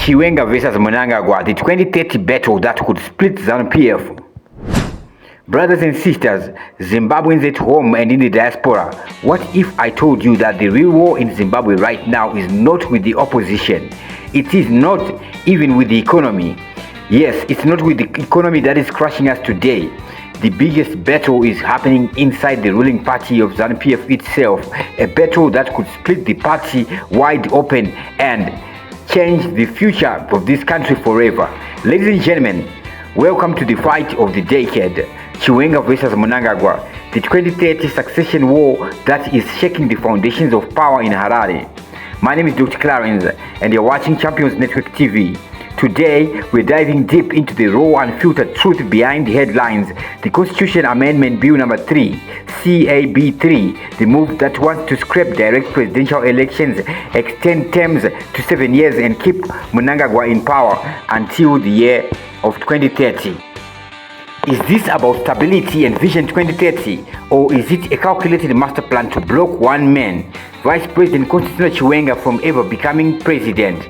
Chiwenga versus Mnangagwa, the 2030 battle that could split ZANU-PF. Brothers and sisters, Zimbabweans at home and in the diaspora, what if I told you that the real war in Zimbabwe right now is not with the opposition? It is not even with the economy. Yes, it's not with the economy that is crushing us today. The biggest battle is happening inside the ruling party of ZANU-PF itself, a battle that could split the party wide open and change the future of this country forever. Ladies and gentlemen, welcome to the fight of the decade, Chiwenga versus Mnangagwa, the 2030 succession war that is shaking the foundations of power in Harare. My name is Dr. Clarence and you're watching Champions Network TV. Today, we're diving deep into the raw and unfiltered truth behind the headlines, the Constitution Amendment Bill number 3, CAB3, the move that wants to scrap direct presidential elections, extend terms to 7 years and keep Mnangagwa in power until the year of 2030. Is this about stability and Vision 2030, or is it a calculated master plan to block one man, Vice President Constantino Chiwenga, from ever becoming president?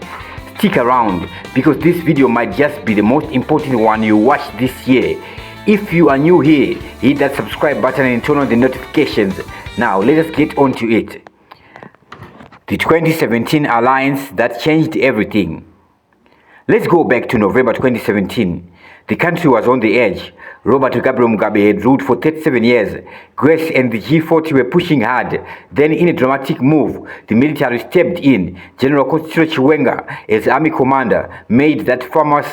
Stick around, because this video might just be the most important one you watch this year. If you are new here, hit that subscribe button and turn on the notifications. Now let us get on to it. The 2017 alliance that changed everything. Let's go back to November 2017. The country was on the edge. Robert Mugabe had ruled for 37 years. Grace and the G40 were pushing hard. Then, in a dramatic move, the military stepped in. General Constantino Chiwenga, as army commander, made that famous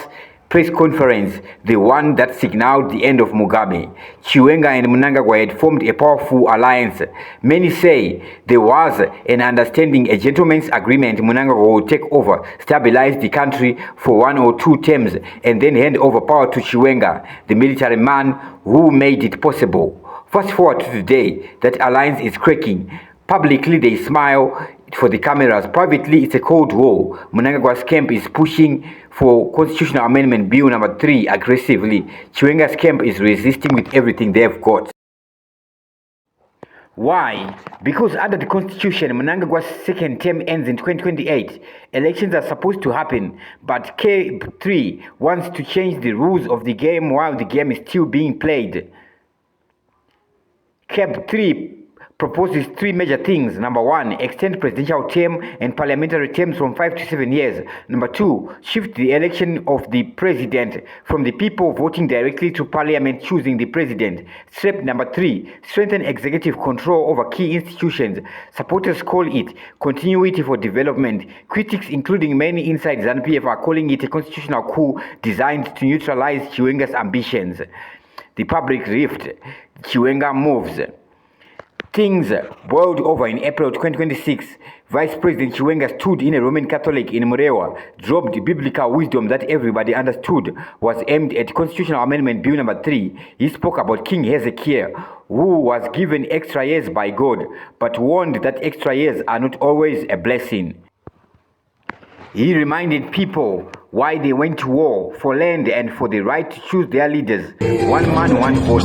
press conference, the one that signaled the end of Mugabe. Chiwenga and Mnangagwa had formed a powerful alliance. Many say there was an understanding, a gentleman's agreement. Mnangagwa would take over, stabilize the country for 1 or 2 terms, and then hand over power to Chiwenga, the military man who made it possible. Fast forward to today, that alliance is cracking. Publicly, they smile for the cameras. Privately, it's a cold war. Mnangagwa's camp is pushing for Constitutional Amendment Bill number 3 aggressively. Chiwenga's camp is resisting with everything they've got. Why? Because under the Constitution, Mnangagwa's second term ends in 2028. Elections are supposed to happen, but CAB3 wants to change the rules of the game while the game is still being played. CAB3 proposes 3 major things. Number 1, extend presidential term and parliamentary terms from 5 to 7 years. Number 2, shift the election of the president from the people voting directly to parliament choosing the president. Step number 3, strengthen executive control over key institutions. Supporters call it continuity for development. Critics, including many inside ZANU-PF, are calling it a constitutional coup designed to neutralize Chiwenga's ambitions. The public rift. Chiwenga moves. Things boiled over in April 2026. Vice President Chiwenga stood in a Roman Catholic in Murewa, dropped biblical wisdom that everybody understood was aimed at Constitutional Amendment Bill number 3. He spoke about King Hezekiah, who was given extra years by God, but warned that extra years are not always a blessing. He reminded people why they went to war, for land and for the right to choose their leaders. One man, one vote.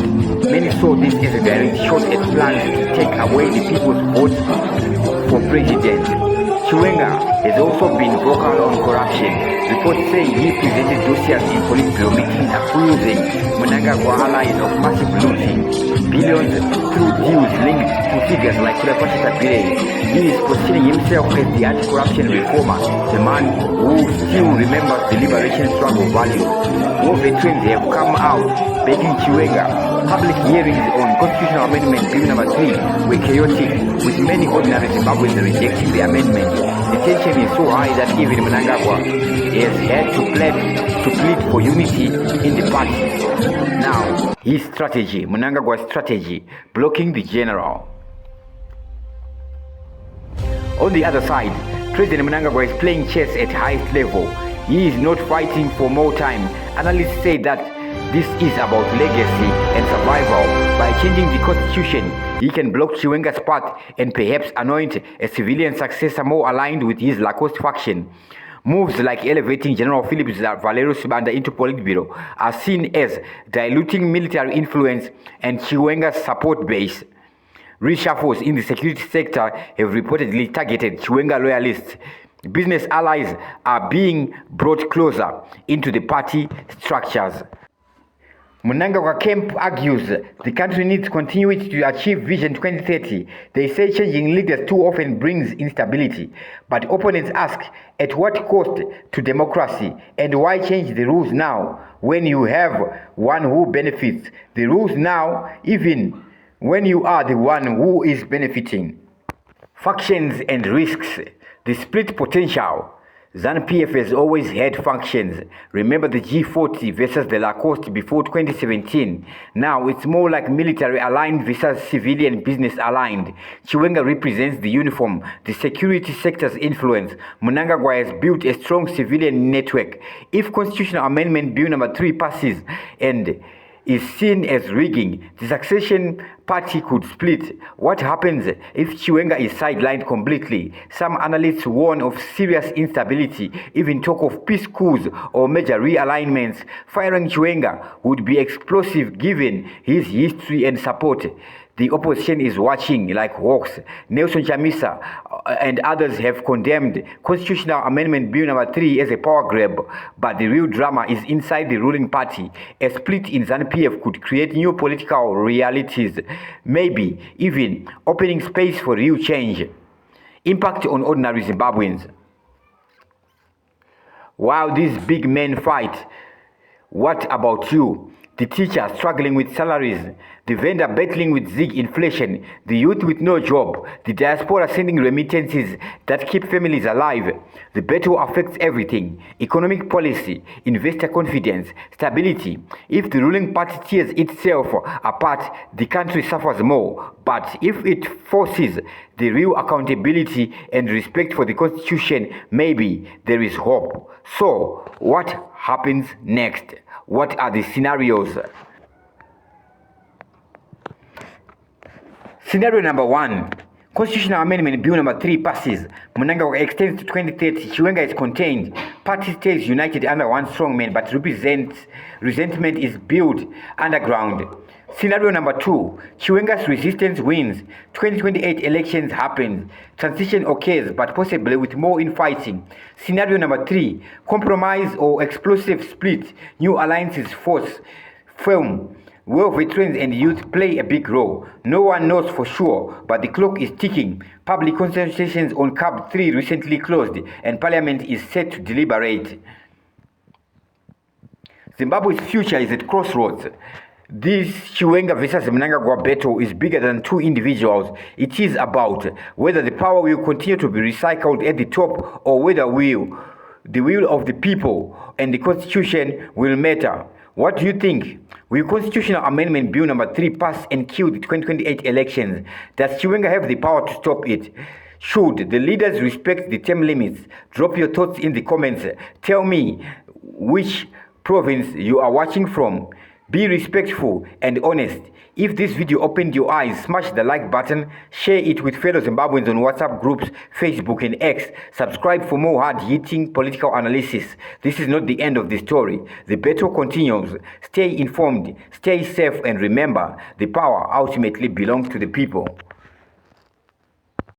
Many saw this as a direct shot at plans to take away the people's votes for president. Chiwenga has also been vocal on corruption. Reports say he presented dossiers in Politburo meetings accusing Mnangagwa allies of massive looting. Billions through deals linked to figures like Kurapati Tabire. He is positioning himself as the anti-corruption reformer, the man who still remembers the liberation struggle values. War veterans have come out begging Chiwenga. Public hearings on Constitutional Amendment Bill number 3 were chaotic, with many ordinary Zimbabweans rejecting the amendment. The tension is so high that even Mnangagwa has had to plead for unity in the party. Now, his strategy, Mnangagwa's strategy, blocking the general. On the other side, President Mnangagwa is playing chess at highest level. He is not fighting for more time. Analysts say that this is about legacy and survival. By changing the constitution, he can block Chiwenga's path and perhaps anoint a civilian successor more aligned with his Lacoste faction. Moves like elevating General Philip Valerio Sibanda into Politburo are seen as diluting military influence and Chiwenga's support base. Reshuffles in the security sector have reportedly targeted Chiwenga loyalists. Business allies are being brought closer into the party structures. Mnangagwa camp argues the country needs continuity to achieve Vision 2030. They say changing leaders too often brings instability. But opponents ask, at what cost to democracy? And why change the rules now when you have one who benefits? The rules now, even when you are the one who is benefiting. Factions and risks. The split potential. ZANU-PF has always had functions. Remember the G40 versus the Lacoste before 2017. Now it's more like military aligned versus civilian business aligned. Chiwenga represents the uniform, the security sector's influence. Mnangagwa has built a strong civilian network. If Constitutional Amendment Bill number 3 passes and is seen as rigging, the succession party could split. What happens if Chiwenga is sidelined completely? Some analysts warn of serious instability, even talk of peace coups or major realignments. Firing Chiwenga would be explosive given his history and support. The opposition is watching like hawks. Nelson Chamisa and others have condemned Constitutional Amendment Bill number 3 as a power grab, but the real drama is inside the ruling party. A split in ZANU-PF could create new political realities, maybe even opening space for real change. Impact on ordinary Zimbabweans. While these big men fight, what about you? The teacher struggling with salaries, the vendor battling with zig inflation, the youth with no job, the diaspora sending remittances that keep families alive. The battle affects everything: economic policy, investor confidence, stability. If the ruling party tears itself apart, the country suffers more. But if it forces the real accountability and respect for the Constitution, maybe there is hope. So, what happens next? What are the scenarios? Scenario number 1. Constitutional Amendment Bill number 3 passes. Mnangagwa extends to 2030. Chiwenga is contained. Party stays united under one strong man, but resentment is built underground. Scenario number 2. Chiwenga's resistance wins. 2028 elections happen. Transition occurs, but possibly with more infighting. Scenario number 3. Compromise or explosive split. New alliances form. Well, veterans and youth play a big role. No one knows for sure, but the clock is ticking. Public consultations on CAB3 recently closed, and Parliament is set to deliberate. Zimbabwe's future is at crossroads. This Chiwenga versus Mnangagwa battle is bigger than two individuals. It is about whether the power will continue to be recycled at the top or whether the will of the people and the Constitution will matter. What do you think? Will Constitutional Amendment Bill number 3 pass and kill the 2028 elections? Does Chiwenga have the power to stop it? Should the leaders respect the term limits? Drop your thoughts in the comments. Tell me which province you are watching from. Be respectful and honest. If this video opened your eyes, smash the like button, share it with fellow Zimbabweans on WhatsApp groups, Facebook and X. Subscribe for more hard-hitting political analysis. This is not the end of the story. The battle continues. Stay informed, stay safe, and remember, the power ultimately belongs to the people.